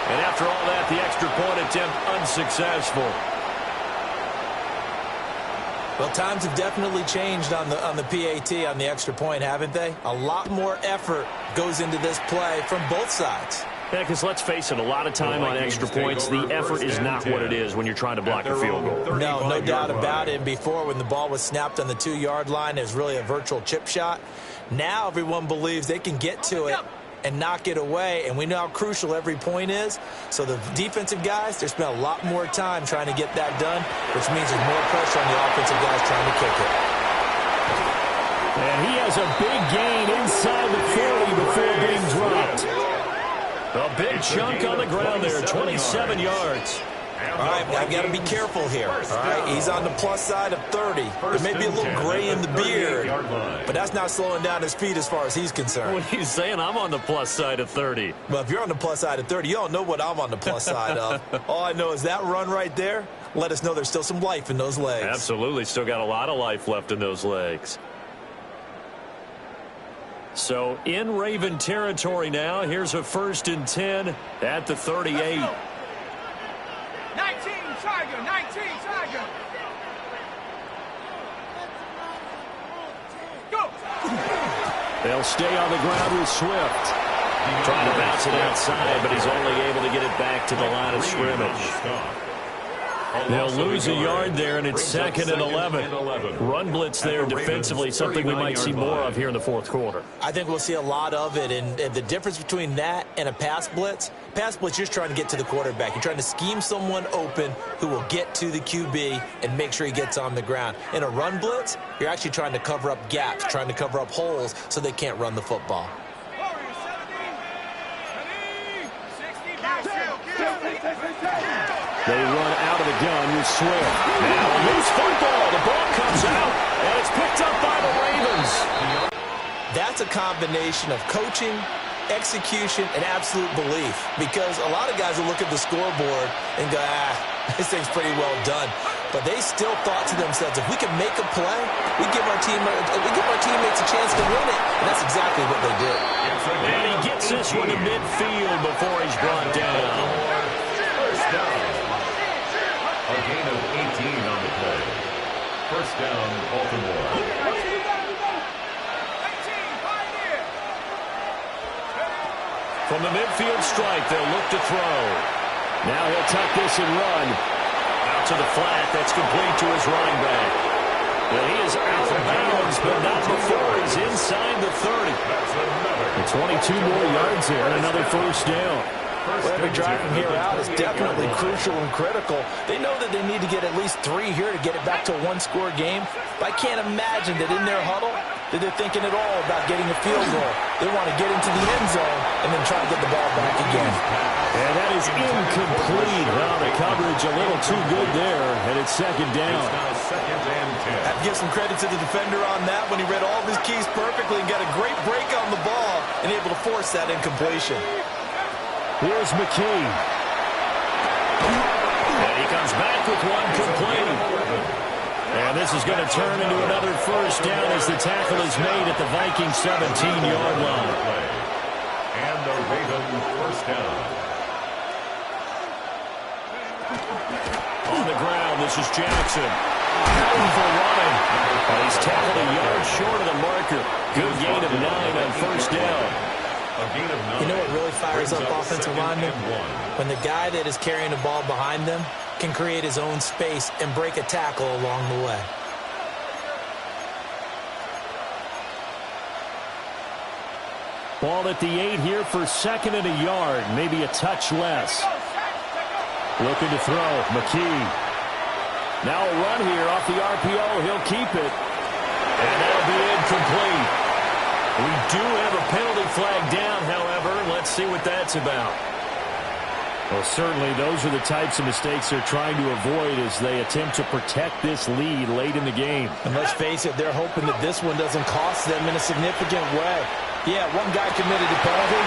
And after all that, the extra point attempt unsuccessful. Well, times have definitely changed on the PAT, on the extra point, haven't they? A lot more effort goes into this play from both sides. Yeah, because let's face it, a lot of time on extra points, the effort is not what it is when you're trying to block a field goal. No doubt about it. Before, when the ball was snapped on the 2-yard line, it was really a virtual chip shot. Now everyone believes they can get to it and knock it away, and we know how crucial every point is. So the defensive guys, they spend a lot more time trying to get that done, which means there's more pressure on the offensive guys trying to kick it. And he has a big gain inside the 40 before being dropped. A big chunk on the ground there, 27 yards. All right, I've got to be careful here. All right, he's on the plus side of 30. There may be a little gray in the beard, but that's not slowing down his speed as far as he's concerned. What are you saying? I'm on the plus side of 30. Well, if you're on the plus side of 30, you don't know what I'm on the plus side of. All I know is that run right there let us know there's still some life in those legs. Absolutely, still got a lot of life left in those legs. So in Raven territory now, here's a 1st and 10 at the 38. 19 Tiger, 19 Tiger. Go. They'll stay on the ground with Swift. Trying to bounce it outside, but he's only able to get it back to the line of scrimmage. They'll lose a yard there, and it's 2nd and 11. Run blitz there defensively, something we might see more of here in the 4th quarter. I think we'll see a lot of it, and the difference between that and a pass blitz, you're just trying to get to the quarterback. You're trying to scheme someone open who will get to the QB and make sure he gets on the ground. In a run blitz, you're actually trying to cover up gaps, trying to cover up holes so they can't run the football. They run out of the gun with Swift. Now a loose football. The ball comes out, and it's picked up by the Ravens. That's a combination of coaching, execution, and absolute belief. Because a lot of guys will look at the scoreboard and go, this thing's pretty well done. But they still thought to themselves, if we can make a play, we give our teammates a chance to win it. And that's exactly what they did. And he gets this one to midfield before he's brought down. First down. A gain of 18 on the play. First down, Baltimore. From the midfield strike, they'll look to throw. Now he'll tuck this and run. Out to the flat. That's complete to his running back. Well, he is out of bounds, but not before he's inside the 30. And 22 more yards there and another first down. Well, every drive from here out is definitely crucial and critical. They know that they need to get at least 3 here to get it back to a 1-score game. But I can't imagine that in their huddle, that they're thinking at all about getting a field goal. They want to get into the end zone and then try to get the ball back again. And that is incomplete. Well, the coverage a little too good there, and it's second down. It's now second and 10. I have to give some credit to the defender on that when he read all of his keys perfectly and got a great break on the ball and able to force that incompletion. Here's McKee. And he comes back with one complete. And this is going to turn into another first down as the tackle is made at the Vikings 17-yard line. And the Ravens first down. On the ground, this is Jackson. Powerful running. And he's tackled a yard short of the marker. Good gain of 9 on first down. A gain of 9. You know what really fires up offensive linemen? When the guy that is carrying the ball behind them can create his own space and break a tackle along the way. Ball at the 8 here for second and a yard, maybe a touch less. Looking to throw, McKee. Now a run here off the RPO. He'll keep it. And that'll be incomplete. We do have a penalty flag down, however. Let's see what that's about. Well, certainly those are the types of mistakes they're trying to avoid as they attempt to protect this lead late in the game. And let's face it, they're hoping that this one doesn't cost them in a significant way. Yeah, one guy committed a penalty.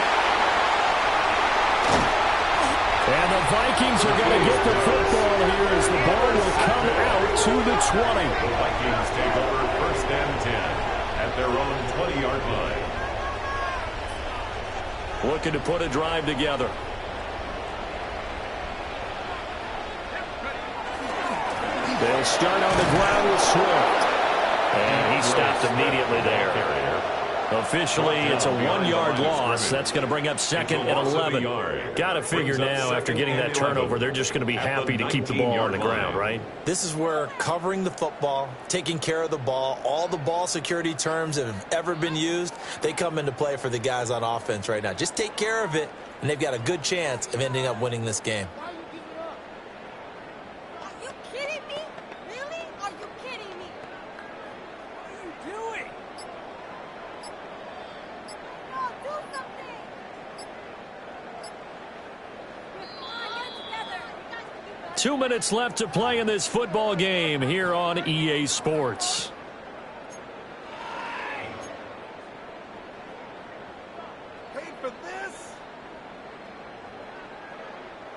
And the Vikings are going to get the football here as the ball will come out to the 20. The Vikings take over first and 10 at their own 20-yard line. Looking to put a drive together. They'll start on the ground with Swift. And he stopped immediately there. Officially, it's a 1-yard loss. That's going to bring up second and 11. Got to figure now, after getting that turnover, they're just going to be happy to keep the ball on the ground, right? This is where covering the football, taking care of the ball, all the ball security terms that have ever been used, they come into play for the guys on offense right now. Just take care of it, and they've got a good chance of ending up winning this game. Two minutes left to play in this football game here on EA Sports. Paid for this?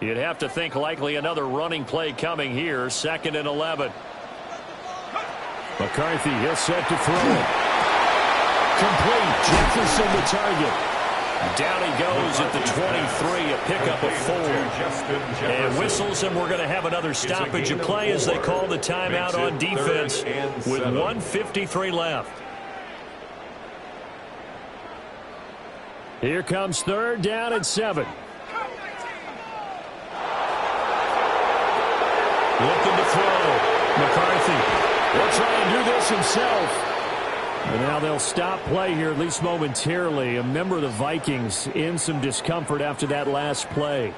You'd have to think likely another running play coming here. Second and 11. McCarthy, he'll set to throw it. Complete. Jefferson the target. Down he goes at the 23, a pickup of 4. And whistles, and we're going to have another stoppage of play as they call the timeout on defense with 1:53 left. Here comes third down and 7. Looking to throw. McCarthy will try and do this himself. And now they'll stop play here, at least momentarily. A member of the Vikings in some discomfort after that last play.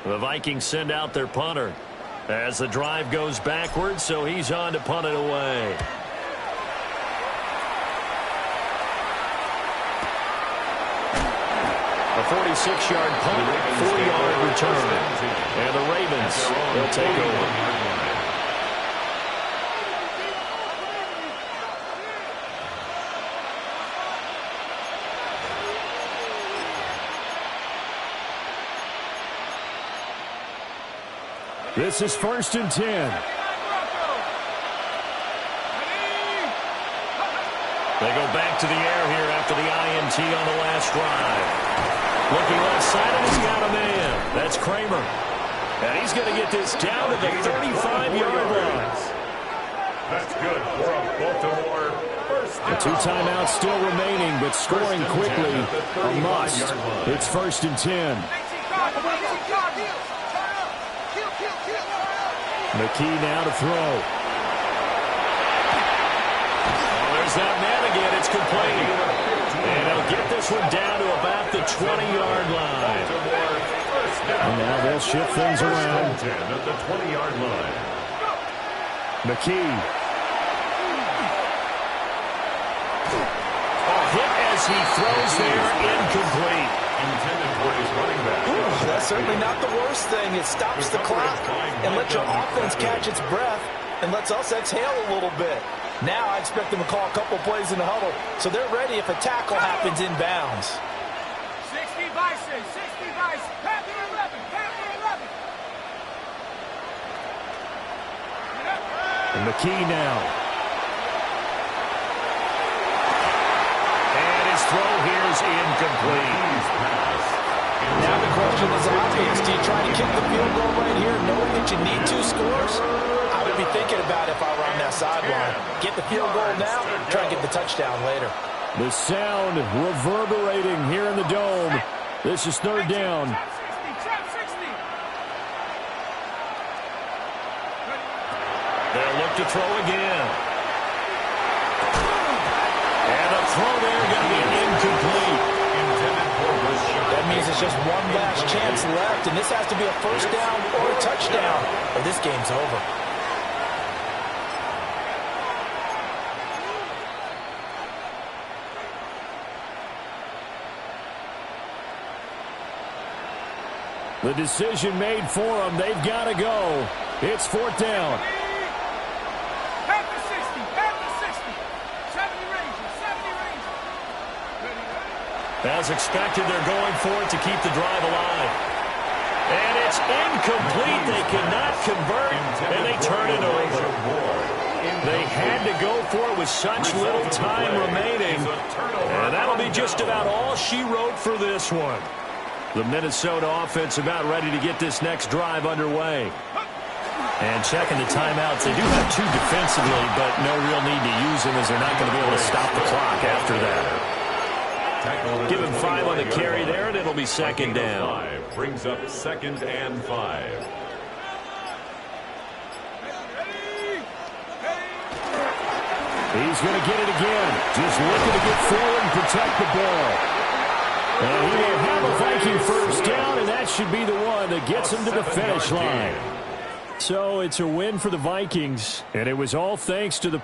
The Vikings send out their punter as the drive goes backwards, so he's on to punt it away. A 46-yard punt, 40-yard return. And the Ravens will take over. This is first and 10. They go back to the air here after the INT on the last drive. Looking left side, and he's got a man. That's Kramer. And he's going to get this down to the 35-yard line. That's good for a Baltimore first down. The 2 timeouts still remaining, but scoring quickly a must. It's first and 10. McKee now to throw. Oh, there's that man again. It's complete. And he'll get this one down to about the 20-yard line. And now they'll shift things around. 10 at the 20-yard line. McKee. as he throws there, incomplete. Intended for his running back. That's certainly not the worst thing. It stops the clock and lets your offense catch its breath and lets us exhale a little bit. Now I expect them to call a couple plays in the huddle so they're ready if a tackle happens inbounds. 60 vices, 60 vices. Panther 11, Panther 11. And McKee now. And his throw here is incomplete. Now the question is obvious. Do you try to kick the field goal right here knowing that you need 2 scores? I would be thinking about it if I were on that sideline. Get the field goal now, try and get the touchdown later. The sound reverberating here in the dome. This is third down. Trap 60. They'll look to throw again. And a throw there going to be incomplete. That means it's just one last chance left, and this has to be a first down or a touchdown, or this game's over. The decision made for them. They've got to go. It's fourth down. Panther 60, Panther 60. 70 ranges, 70 ranges. As expected, they're going for it to keep the drive alive. And it's incomplete. They cannot convert, and they turn it over. They had to go for it with such little time remaining. And that'll be just about all she wrote for this one. The Minnesota offense about ready to get this next drive underway. And checking the timeouts. They do have 2 defensively, but no real need to use them as they're not going to be able to stop the clock after that. Give him 5 on the carry there, and it'll be second down. Brings up 2nd and 5. He's going to get it again. Just looking to get forward and protect the ball. And he will have a Viking first down, and that should be the one that gets him to the finish line. So it's a win for the Vikings, and it was all thanks to the